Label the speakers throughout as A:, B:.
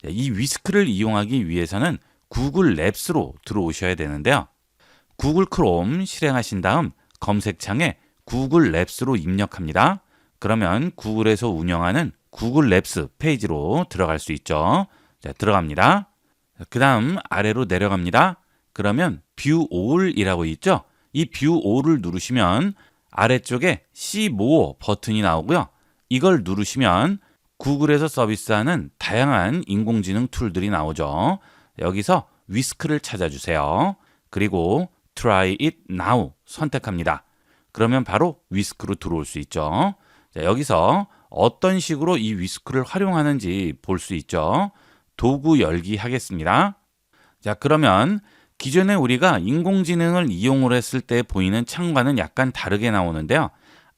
A: 이 위스크를 이용하기 위해서는 구글 랩스로 들어오셔야 되는데요. 구글 크롬 실행하신 다음 검색창에 구글 랩스로 입력합니다. 그러면 구글에서 운영하는 구글 랩스 페이지로 들어갈 수 있죠. 자, 들어갑니다. 그 다음 아래로 내려갑니다. 그러면 뷰 올이라고 있죠. 이 뷰 올을 누르시면 아래쪽에 See More 버튼이 나오고요. 이걸 누르시면 구글에서 서비스하는 다양한 인공지능 툴들이 나오죠. 여기서 위스크를 찾아주세요. 그리고 Try it now 선택합니다. 그러면 바로 위스크로 들어올 수 있죠. 자, 여기서 어떤 식으로 이 위스크를 활용하는지 볼 수 있죠. 도구 열기 하겠습니다. 자, 그러면 기존에 우리가 인공지능을 이용을 했을 때 보이는 창과는 약간 다르게 나오는데요.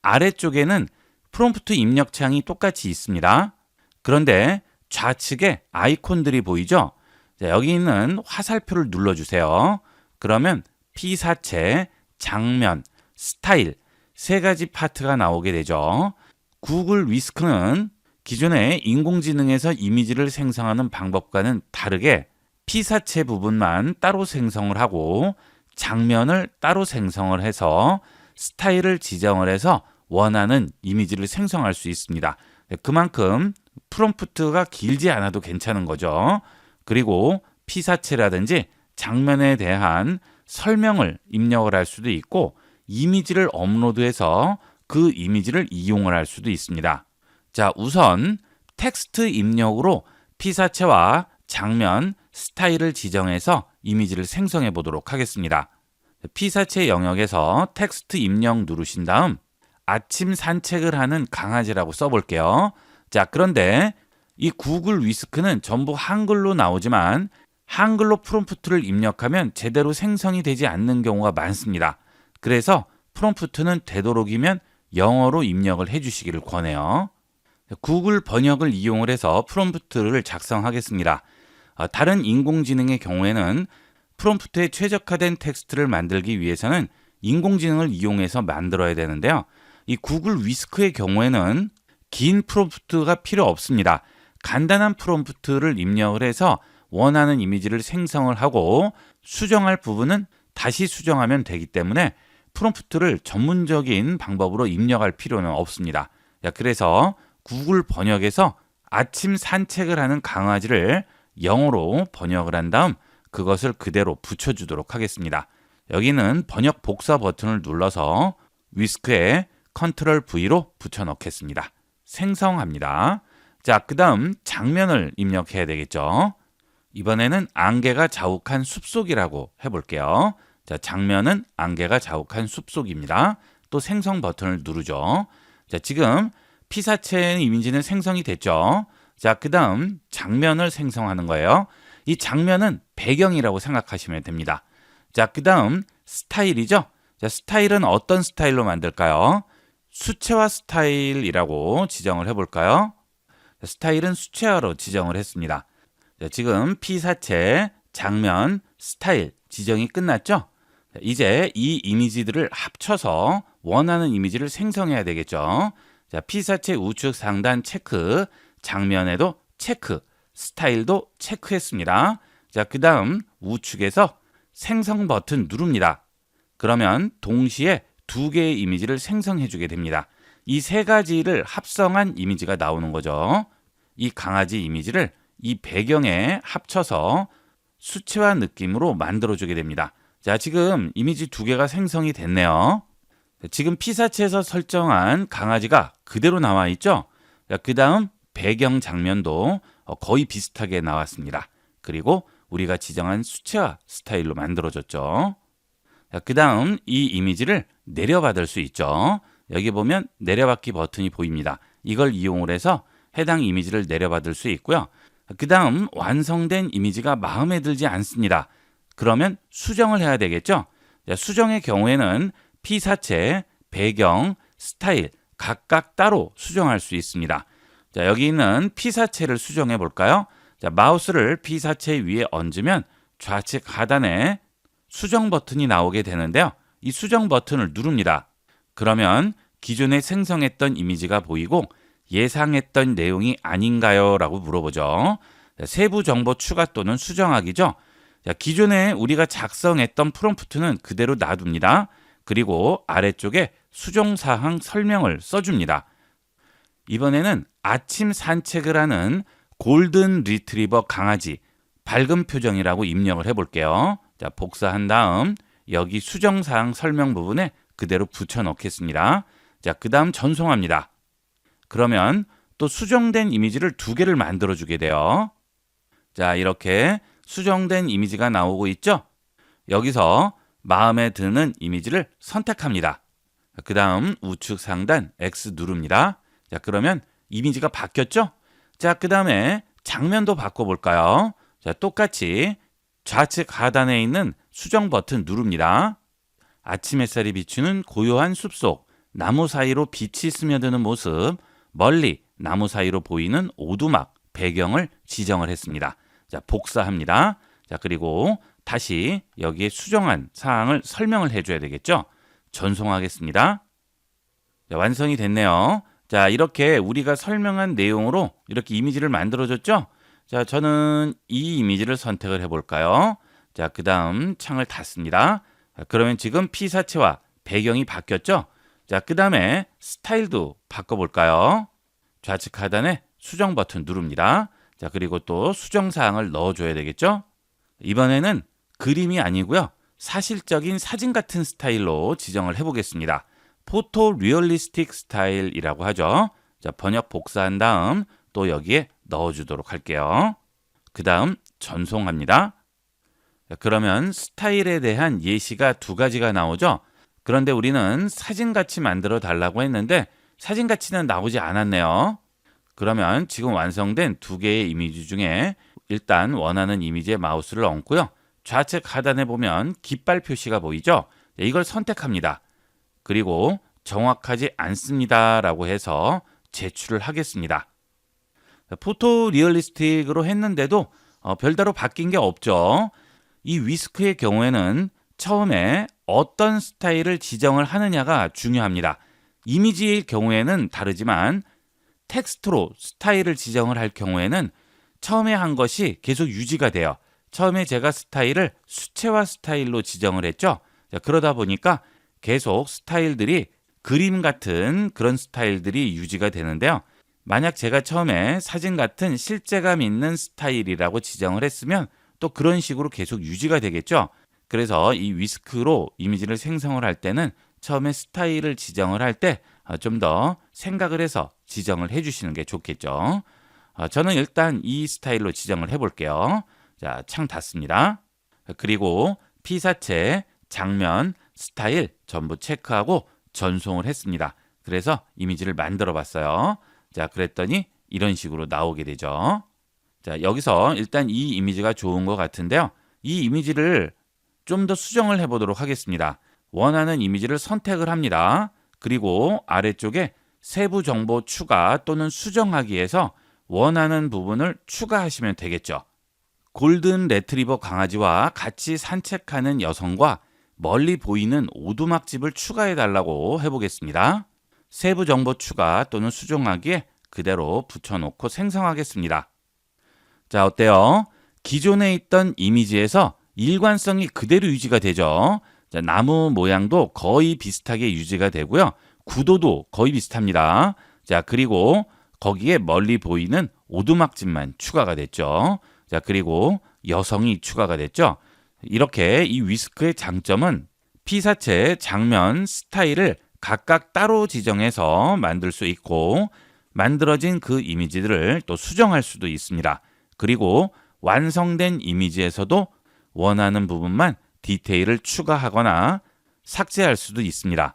A: 아래쪽에는 프롬프트 입력창이 똑같이 있습니다. 그런데 좌측에 아이콘들이 보이죠? 자, 여기 있는 화살표를 눌러주세요. 그러면 피사체, 장면, 스타일 세 가지 파트가 나오게 되죠. 구글 위스크는 기존의 인공지능에서 이미지를 생성하는 방법과는 다르게 피사체 부분만 따로 생성을 하고 장면을 따로 생성을 해서 스타일을 지정을 해서 원하는 이미지를 생성할 수 있습니다. 그만큼 프롬프트가 길지 않아도 괜찮은 거죠. 그리고 피사체라든지 장면에 대한 설명을 입력을 할 수도 있고 이미지를 업로드해서 그 이미지를 이용을 할 수도 있습니다. 자, 우선 텍스트 입력으로 피사체와 장면, 스타일을 지정해서 이미지를 생성해 보도록 하겠습니다. 피사체 영역에서 텍스트 입력 누르신 다음 아침 산책을 하는 강아지라고 써볼게요. 자, 그런데 이 구글 위스크는 전부 한글로 나오지만 한글로 프롬프트를 입력하면 제대로 생성이 되지 않는 경우가 많습니다. 그래서 프롬프트는 되도록이면 영어로 입력을 해주시기를 권해요. 구글 번역을 이용을 해서 프롬프트를 작성하겠습니다. 다른 인공지능의 경우에는 프롬프트에 최적화된 텍스트를 만들기 위해서는 인공지능을 이용해서 만들어야 되는데요. 이 구글 위스크의 경우에는 긴 프롬프트가 필요 없습니다. 간단한 프롬프트를 입력을 해서 원하는 이미지를 생성을 하고 수정할 부분은 다시 수정하면 되기 때문에 프롬프트를 전문적인 방법으로 입력할 필요는 없습니다. 그래서 구글 번역에서 아침 산책을 하는 강아지를 영어로 번역을 한 다음 그것을 그대로 붙여주도록 하겠습니다. 여기는 번역 복사 버튼을 눌러서 위스크에 컨트롤 V로 붙여넣겠습니다. 생성합니다. 자, 그 다음 장면을 입력해야 되겠죠. 이번에는 안개가 자욱한 숲속이라고 해볼게요. 자, 장면은 안개가 자욱한 숲속입니다. 또 생성 버튼을 누르죠. 자, 지금 피사체 이미지는 생성이 됐죠. 자, 그 다음 장면을 생성하는 거예요. 이 장면은 배경이라고 생각하시면 됩니다. 자, 그 다음 스타일이죠. 자, 스타일은 어떤 스타일로 만들까요? 수채화 스타일이라고 지정을 해볼까요? 자, 스타일은 수채화로 지정을 했습니다. 자, 지금 피사체, 장면, 스타일 지정이 끝났죠? 자, 이제 이 이미지들을 합쳐서 원하는 이미지를 생성해야 되겠죠. 자, 피사체 우측 상단 체크, 장면에도 체크, 스타일도 체크했습니다. 자, 그 다음 우측에서 생성 버튼 누릅니다. 그러면 동시에 두 개의 이미지를 생성해 주게 됩니다. 이 세 가지를 합성한 이미지가 나오는 거죠. 이 강아지 이미지를 이 배경에 합쳐서 수채화 느낌으로 만들어 주게 됩니다. 자, 지금 이미지 두 개가 생성이 됐네요. 지금 피사체에서 설정한 강아지가 그대로 나와 있죠. 자, 그 다음 배경 장면도 거의 비슷하게 나왔습니다. 그리고 우리가 지정한 수채화 스타일로 만들어졌죠. 그 다음 이 이미지를 내려받을 수 있죠. 여기 보면 내려받기 버튼이 보입니다. 이걸 이용을 해서 해당 이미지를 내려받을 수 있고요. 그 다음 완성된 이미지가 마음에 들지 않습니다. 그러면 수정을 해야 되겠죠. 수정의 경우에는 피사체, 배경, 스타일 각각 따로 수정할 수 있습니다. 자, 여기 있는 피사체를 수정해 볼까요? 자, 마우스를 피사체 위에 얹으면 좌측 하단에 수정 버튼이 나오게 되는데요. 이 수정 버튼을 누릅니다. 그러면 기존에 생성했던 이미지가 보이고 예상했던 내용이 아닌가요? 라고 물어보죠. 세부 정보 추가 또는 수정하기죠. 자, 기존에 우리가 작성했던 프롬프트는 그대로 놔둡니다. 그리고 아래쪽에 수정사항 설명을 써줍니다. 이번에는 아침 산책을 하는 골든 리트리버 강아지 밝은 표정이라고 입력을 해볼게요. 자, 복사한 다음 여기 수정사항 설명 부분에 그대로 붙여넣겠습니다. 자, 그 다음 전송합니다. 그러면 또 수정된 이미지를 2개를 만들어주게 돼요. 자, 이렇게 수정된 이미지가 나오고 있죠? 여기서 마음에 드는 이미지를 선택합니다. 그 다음 우측 상단 X 누릅니다. 자, 그러면 이미지가 바뀌었죠? 자, 그 다음에 장면도 바꿔볼까요? 자, 똑같이 좌측 하단에 있는 수정 버튼 누릅니다. 아침 햇살이 비추는 고요한 숲속, 나무 사이로 빛이 스며드는 모습, 멀리 나무 사이로 보이는 오두막, 배경을 지정을 했습니다. 자, 복사합니다. 자, 그리고 다시 여기에 수정한 사항을 설명을 해줘야 되겠죠? 전송하겠습니다. 자, 완성이 됐네요. 자, 이렇게 우리가 설명한 내용으로 이렇게 이미지를 만들어줬죠? 자, 저는 이 이미지를 선택을 해볼까요? 자, 그 다음 창을 닫습니다. 자, 그러면 지금 피사체와 배경이 바뀌었죠? 자, 그 다음에 스타일도 바꿔볼까요? 좌측 하단에 수정 버튼 누릅니다. 자, 그리고 또 수정 사항을 넣어줘야 되겠죠? 이번에는 그림이 아니고요. 사실적인 사진 같은 스타일로 지정을 해보겠습니다. 포토 리얼리스틱 스타일이라고 하죠. 자, 번역 복사한 다음 또 여기에 넣어주도록 할게요. 그 다음 전송합니다. 자, 그러면 스타일에 대한 예시가 2가지가 나오죠. 그런데 우리는 사진같이 만들어 달라고 했는데 사진같이는 나오지 않았네요. 그러면 지금 완성된 2개의 이미지 중에 일단 원하는 이미지에 마우스를 얹고요. 좌측 하단에 보면 깃발 표시가 보이죠? 이걸 선택합니다. 그리고 정확하지 않습니다 라고 해서 제출을 하겠습니다. 포토 리얼리스틱으로 했는데도 별다로 바뀐 게 없죠. 이 위스크의 경우에는 처음에 어떤 스타일을 지정을 하느냐가 중요합니다. 이미지의 경우에는 다르지만 텍스트로 스타일을 지정을 할 경우에는 처음에 한 것이 계속 유지가 돼요. 처음에 제가 스타일을 수채화 스타일로 지정을 했죠. 자, 그러다 보니까 계속 스타일들이 그림 같은 그런 스타일들이 유지가 되는데요. 만약 제가 처음에 사진 같은 실제감 있는 스타일이라고 지정을 했으면 또 그런 식으로 계속 유지가 되겠죠. 그래서 이 위스크로 이미지를 생성을 할 때는 처음에 스타일을 지정을 할 때 좀 더 생각을 해서 지정을 해주시는 게 좋겠죠. 저는 일단 이 스타일로 지정을 해볼게요. 자, 창 닫습니다. 그리고 피사체, 장면, 스타일 전부 체크하고 전송을 했습니다. 그래서 이미지를 만들어 봤어요. 자, 그랬더니 이런 식으로 나오게 되죠. 자, 여기서 일단 이 이미지가 좋은 것 같은데요. 이 이미지를 좀 더 수정을 해보도록 하겠습니다. 원하는 이미지를 선택을 합니다. 그리고 아래쪽에 세부 정보 추가 또는 수정하기에서 원하는 부분을 추가하시면 되겠죠. 골든 레트리버 강아지와 같이 산책하는 여성과 멀리 보이는 오두막집을 추가해 달라고 해보겠습니다. 세부 정보 추가 또는 수정하기에 그대로 붙여놓고 생성하겠습니다. 자, 어때요? 기존에 있던 이미지에서 일관성이 그대로 유지가 되죠. 자, 나무 모양도 거의 비슷하게 유지가 되고요. 구도도 거의 비슷합니다. 자, 그리고 거기에 멀리 보이는 오두막집만 추가가 됐죠. 자, 그리고 여성이 추가가 됐죠. 이렇게 이 위스크의 장점은 피사체, 장면, 스타일을 각각 따로 지정해서 만들 수 있고 만들어진 그 이미지들을 또 수정할 수도 있습니다. 그리고 완성된 이미지에서도 원하는 부분만 디테일을 추가하거나 삭제할 수도 있습니다.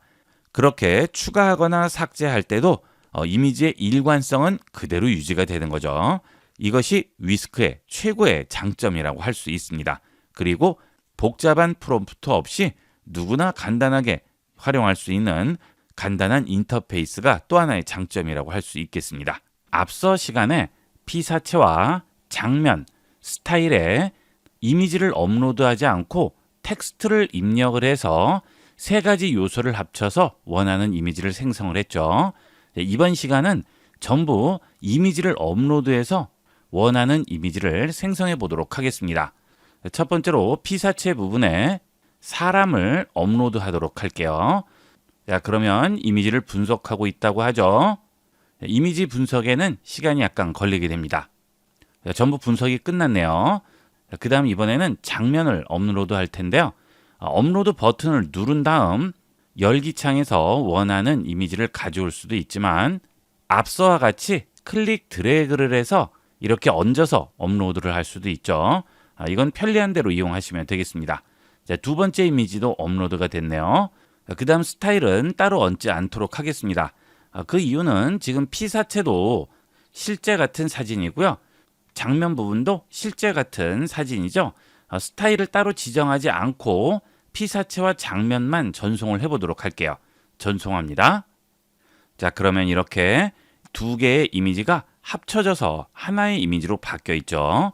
A: 그렇게 추가하거나 삭제할 때도 이미지의 일관성은 그대로 유지가 되는 거죠. 이것이 위스크의 최고의 장점이라고 할 수 있습니다. 그리고 복잡한 프롬프트 없이 누구나 간단하게 활용할 수 있는 간단한 인터페이스가 또 하나의 장점이라고 할 수 있겠습니다. 앞서 시간에 피사체와 장면, 스타일에 이미지를 업로드하지 않고 텍스트를 입력을 해서 3가지 요소를 합쳐서 원하는 이미지를 생성을 했죠. 이번 시간은 전부 이미지를 업로드해서 원하는 이미지를 생성해 보도록 하겠습니다. 첫 번째로 피사체 부분에 사람을 업로드 하도록 할게요. 자, 그러면 이미지를 분석하고 있다고 하죠. 이미지 분석에는 시간이 약간 걸리게 됩니다. 자, 전부 분석이 끝났네요. 그 다음 이번에는 장면을 업로드 할 텐데요. 업로드 버튼을 누른 다음 열기 창에서 원하는 이미지를 가져올 수도 있지만 앞서와 같이 클릭 드래그를 해서 이렇게 얹어서 업로드를 할 수도 있죠. 이건 편리한 대로 이용하시면 되겠습니다. 자, 두 번째 이미지도 업로드가 됐네요. 그 다음 스타일은 따로 얹지 않도록 하겠습니다. 그 이유는 지금 피사체도 실제 같은 사진이고요. 장면 부분도 실제 같은 사진이죠. 스타일을 따로 지정하지 않고 피사체와 장면만 전송을 해보도록 할게요. 전송합니다. 자, 그러면 이렇게 두 개의 이미지가 합쳐져서 하나의 이미지로 바뀌어 있죠.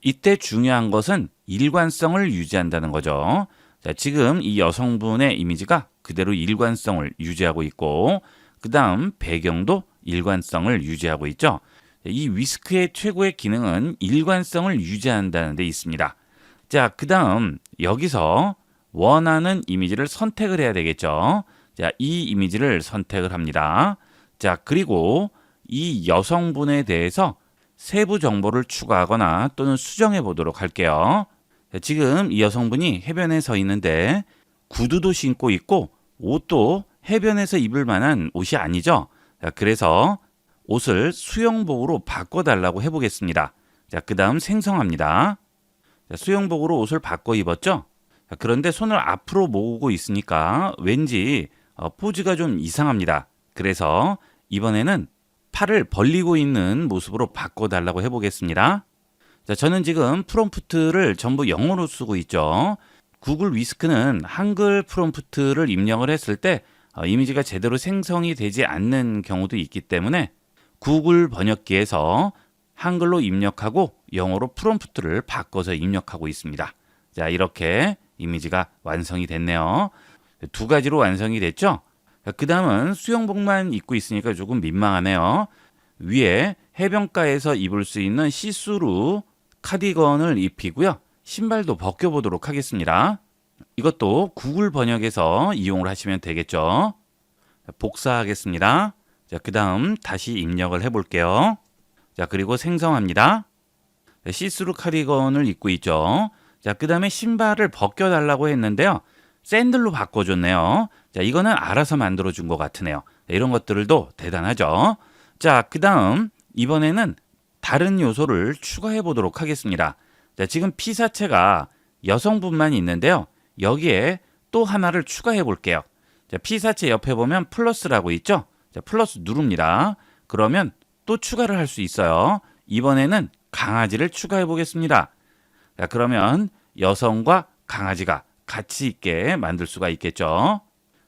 A: 이때 중요한 것은 일관성을 유지한다는 거죠. 자, 지금 이 여성분의 이미지가 그대로 일관성을 유지하고 있고 그 다음 배경도 일관성을 유지하고 있죠. 이 위스크의 최고의 기능은 일관성을 유지한다는 데 있습니다. 자, 그 다음 여기서 원하는 이미지를 선택을 해야 되겠죠. 자, 이 이미지를 선택을 합니다. 자, 그리고 이 여성분에 대해서 세부 정보를 추가하거나 또는 수정해 보도록 할게요. 자, 지금 이 여성분이 해변에 서 있는데 구두도 신고 있고 옷도 해변에서 입을 만한 옷이 아니죠. 자, 그래서 옷을 수영복으로 바꿔달라고 해보겠습니다. 자, 그 다음 생성합니다. 자, 수영복으로 옷을 바꿔 입었죠. 자, 그런데 손을 앞으로 모으고 있으니까 왠지 포즈가 좀 이상합니다. 그래서 이번에는 팔을 벌리고 있는 모습으로 바꿔달라고 해보겠습니다. 자, 저는 지금 프롬프트를 전부 영어로 쓰고 있죠. 구글 위스크는 한글 프롬프트를 입력을 했을 때 이미지가 제대로 생성이 되지 않는 경우도 있기 때문에 구글 번역기에서 한글로 입력하고 영어로 프롬프트를 바꿔서 입력하고 있습니다. 자, 이렇게 이미지가 완성이 됐네요. 두 가지로 완성이 됐죠. 그 다음은 수영복만 입고 있으니까 조금 민망하네요. 위에 해변가에서 입을 수 있는 시스루 카디건을 입히고요. 신발도 벗겨보도록 하겠습니다. 이것도 구글 번역에서 이용을 하시면 되겠죠. 복사하겠습니다. 자, 그 다음 다시 입력을 해볼게요. 자, 그리고 생성합니다. 시스루 카디건을 입고 있죠. 자, 그 다음에 신발을 벗겨달라고 했는데요. 샌들로 바꿔줬네요. 자, 이거는 알아서 만들어준 것 같으네요. 이런 것들도 대단하죠. 자, 그 다음 이번에는 다른 요소를 추가해 보도록 하겠습니다. 자, 지금 피사체가 여성분만 있는데요. 여기에 또 하나를 추가해 볼게요. 자, 피사체 옆에 보면 플러스라고 있죠. 자, 플러스 누릅니다. 그러면 또 추가를 할 수 있어요. 이번에는 강아지를 추가해 보겠습니다. 자, 그러면 여성과 강아지가 같이 있게 만들 수가 있겠죠.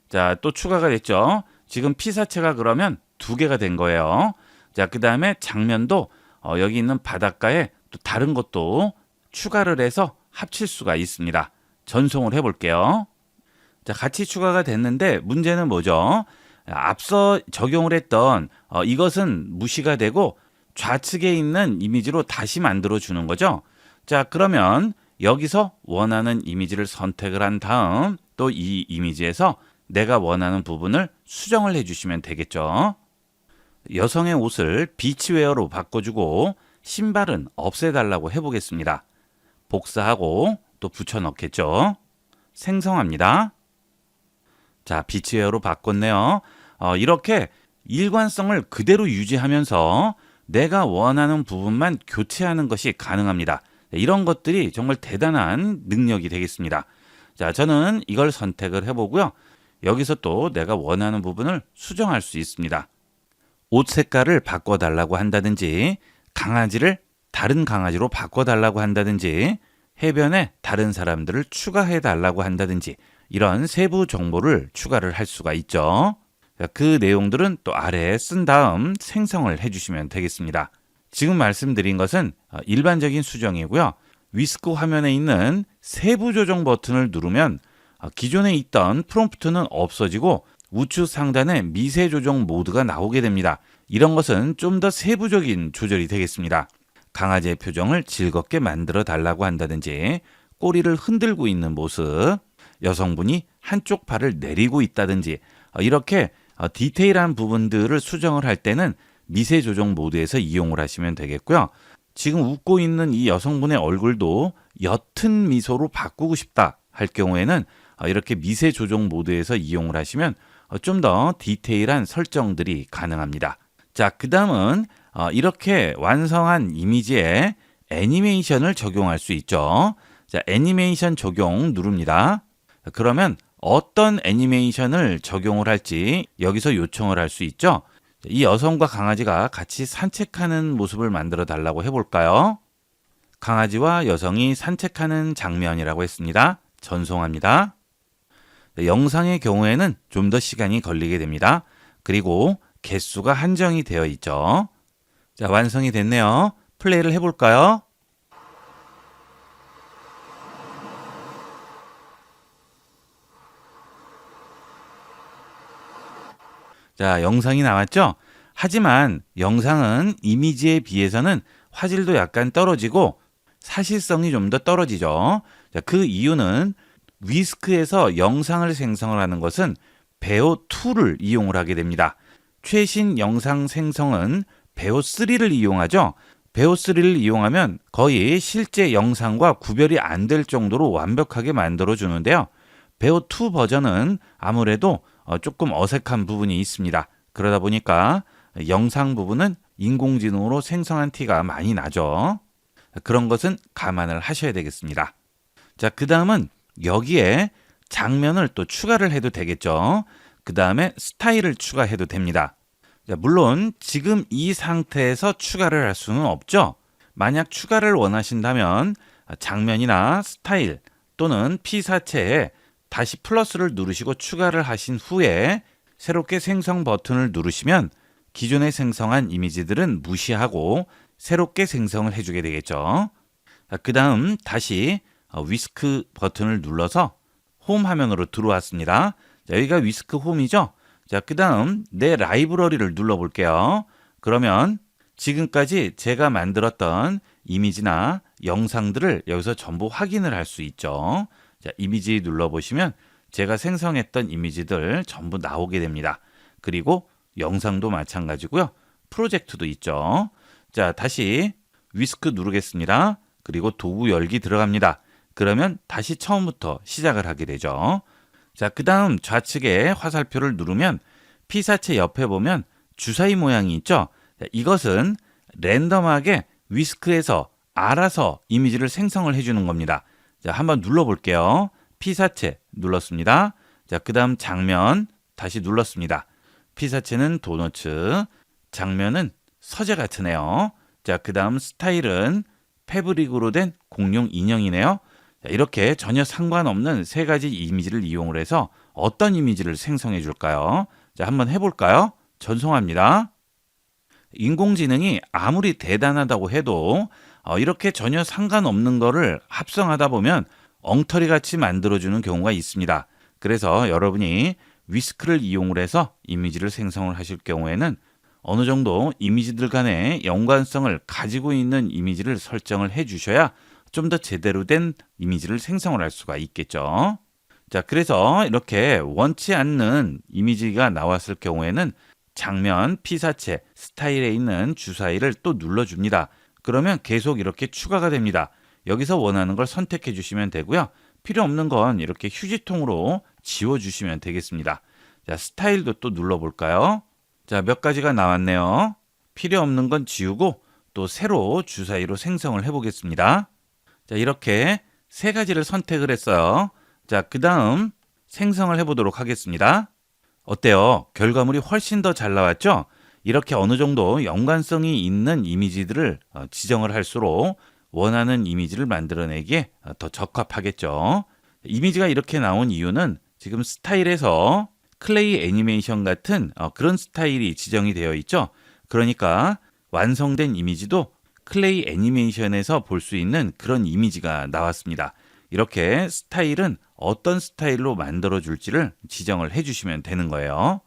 A: 자, 또 추가가 됐죠. 지금 피사체가 그러면 두 개가 된 거예요. 자, 그 다음에 장면도 여기 있는 바닷가에 또 다른 것도 추가를 해서 합칠 수가 있습니다. 전송을 해볼게요. 자, 같이 추가가 됐는데 문제는 뭐죠? 앞서 적용을 했던 이것은 무시가 되고 좌측에 있는 이미지로 다시 만들어 주는 거죠. 자, 그러면 여기서 원하는 이미지를 선택을 한 다음 또 이 이미지에서 내가 원하는 부분을 수정을 해주시면 되겠죠. 여성의 옷을 비치웨어로 바꿔주고 신발은 없애달라고 해보겠습니다. 복사하고 또 붙여 넣겠죠. 생성합니다. 자, 비치웨어로 바꿨네요. 이렇게 일관성을 그대로 유지하면서 내가 원하는 부분만 교체하는 것이 가능합니다. 이런 것들이 정말 대단한 능력이 되겠습니다. 자, 저는 이걸 선택을 해보고요. 여기서 또 내가 원하는 부분을 수정할 수 있습니다. 옷 색깔을 바꿔달라고 한다든지 강아지를 다른 강아지로 바꿔달라고 한다든지 해변에 다른 사람들을 추가해달라고 한다든지 이런 세부 정보를 추가를 할 수가 있죠. 자, 그 내용들은 또 아래에 쓴 다음 생성을 해주시면 되겠습니다. 지금 말씀드린 것은 일반적인 수정이고요. 위스크 화면에 있는 세부 조정 버튼을 누르면 기존에 있던 프롬프트는 없어지고 우측 상단에 미세 조정 모드가 나오게 됩니다. 이런 것은 좀 더 세부적인 조절이 되겠습니다. 강아지의 표정을 즐겁게 만들어 달라고 한다든지, 꼬리를 흔들고 있는 모습, 여성분이 한쪽 팔을 내리고 있다든지, 이렇게 디테일한 부분들을 수정을 할 때는 미세 조정 모드에서 이용을 하시면 되겠고요. 지금 웃고 있는 이 여성분의 얼굴도 옅은 미소로 바꾸고 싶다 할 경우에는 이렇게 미세 조정 모드에서 이용을 하시면 좀 더 디테일한 설정들이 가능합니다. 자, 그 다음은 이렇게 완성한 이미지에 애니메이션을 적용할 수 있죠. 자, 애니메이션 적용 누릅니다. 그러면 어떤 애니메이션을 적용을 할지 여기서 요청을 할 수 있죠. 이 여성과 강아지가 같이 산책하는 모습을 만들어 달라고 해볼까요? 강아지와 여성이 산책하는 장면이라고 했습니다. 전송합니다. 영상의 경우에는 좀 더 시간이 걸리게 됩니다. 그리고 개수가 한정이 되어 있죠. 자, 완성이 됐네요. 플레이를 해볼까요? 자, 영상이 나왔죠? 하지만 영상은 이미지에 비해서는 화질도 약간 떨어지고 사실성이 좀 더 떨어지죠. 자, 그 이유는 위스크에서 영상을 생성을 하는 것은 베오2를 이용을 하게 됩니다. 최신 영상 생성은 베오3를 이용하죠. 베오3를 이용하면 거의 실제 영상과 구별이 안 될 정도로 완벽하게 만들어 주는데요. 베오2 버전은 아무래도 조금 어색한 부분이 있습니다. 그러다 보니까 영상 부분은 인공지능으로 생성한 티가 많이 나죠. 그런 것은 감안을 하셔야 되겠습니다. 자, 그 다음은 여기에 장면을 또 추가를 해도 되겠죠. 그 다음에 스타일을 추가해도 됩니다. 자, 물론 지금 이 상태에서 추가를 할 수는 없죠. 만약 추가를 원하신다면 장면이나 스타일 또는 피사체에 다시 플러스를 누르시고 추가를 하신 후에 새롭게 생성 버튼을 누르시면 기존에 생성한 이미지들은 무시하고 새롭게 생성을 해주게 되겠죠. 그 다음 다시 위스크 버튼을 눌러서 홈 화면으로 들어왔습니다. 자, 여기가 위스크 홈이죠. 자, 그 다음 내 라이브러리를 눌러볼게요. 그러면 지금까지 제가 만들었던 이미지나 영상들을 여기서 전부 확인을 할 수 있죠. 자, 이미지 눌러보시면 제가 생성했던 이미지들 전부 나오게 됩니다. 그리고 영상도 마찬가지고요. 프로젝트도 있죠. 자, 다시 위스크 누르겠습니다. 그리고 도구 열기 들어갑니다. 그러면 다시 처음부터 시작을 하게 되죠. 자, 그 다음 좌측에 화살표를 누르면 피사체 옆에 보면 주사위 모양이 있죠. 자, 이것은 랜덤하게 위스크에서 알아서 이미지를 생성을 해주는 겁니다. 자, 한번 눌러볼게요. 피사체 눌렀습니다. 자, 그 다음 장면 다시 눌렀습니다. 피사체는 도너츠, 장면은 서재 같으네요. 자, 그 다음 스타일은 패브릭으로 된 공룡 인형이네요. 자, 이렇게 전혀 상관없는 세 가지 이미지를 이용을 해서 어떤 이미지를 생성해 줄까요? 자, 한번 해볼까요? 전송합니다. 인공지능이 아무리 대단하다고 해도 이렇게 전혀 상관없는 거를 합성하다 보면 엉터리 같이 만들어주는 경우가 있습니다. 그래서 여러분이 위스크를 이용을 해서 이미지를 생성을 하실 경우에는 어느 정도 이미지들 간의 연관성을 가지고 있는 이미지를 설정을 해 주셔야 좀 더 제대로 된 이미지를 생성을 할 수가 있겠죠. 자, 그래서 이렇게 원치 않는 이미지가 나왔을 경우에는 장면, 피사체, 스타일에 있는 주사위를 또 눌러줍니다. 그러면 계속 이렇게 추가가 됩니다. 여기서 원하는 걸 선택해 주시면 되고요. 필요 없는 건 이렇게 휴지통으로 지워주시면 되겠습니다. 자, 스타일도 또 눌러볼까요? 자, 몇 가지가 나왔네요. 필요 없는 건 지우고 또 새로 주사위로 생성을 해보겠습니다. 자, 이렇게 세 가지를 선택을 했어요. 자, 그 다음 생성을 해보도록 하겠습니다. 어때요? 결과물이 훨씬 더 잘 나왔죠? 이렇게 어느 정도 연관성이 있는 이미지들을 지정을 할수록 원하는 이미지를 만들어내기에 더 적합하겠죠. 이미지가 이렇게 나온 이유는 지금 스타일에서 클레이 애니메이션 같은 그런 스타일이 지정이 되어 있죠. 그러니까 완성된 이미지도 클레이 애니메이션에서 볼 수 있는 그런 이미지가 나왔습니다. 이렇게 스타일은 어떤 스타일로 만들어 줄지를 지정을 해주시면 되는 거예요.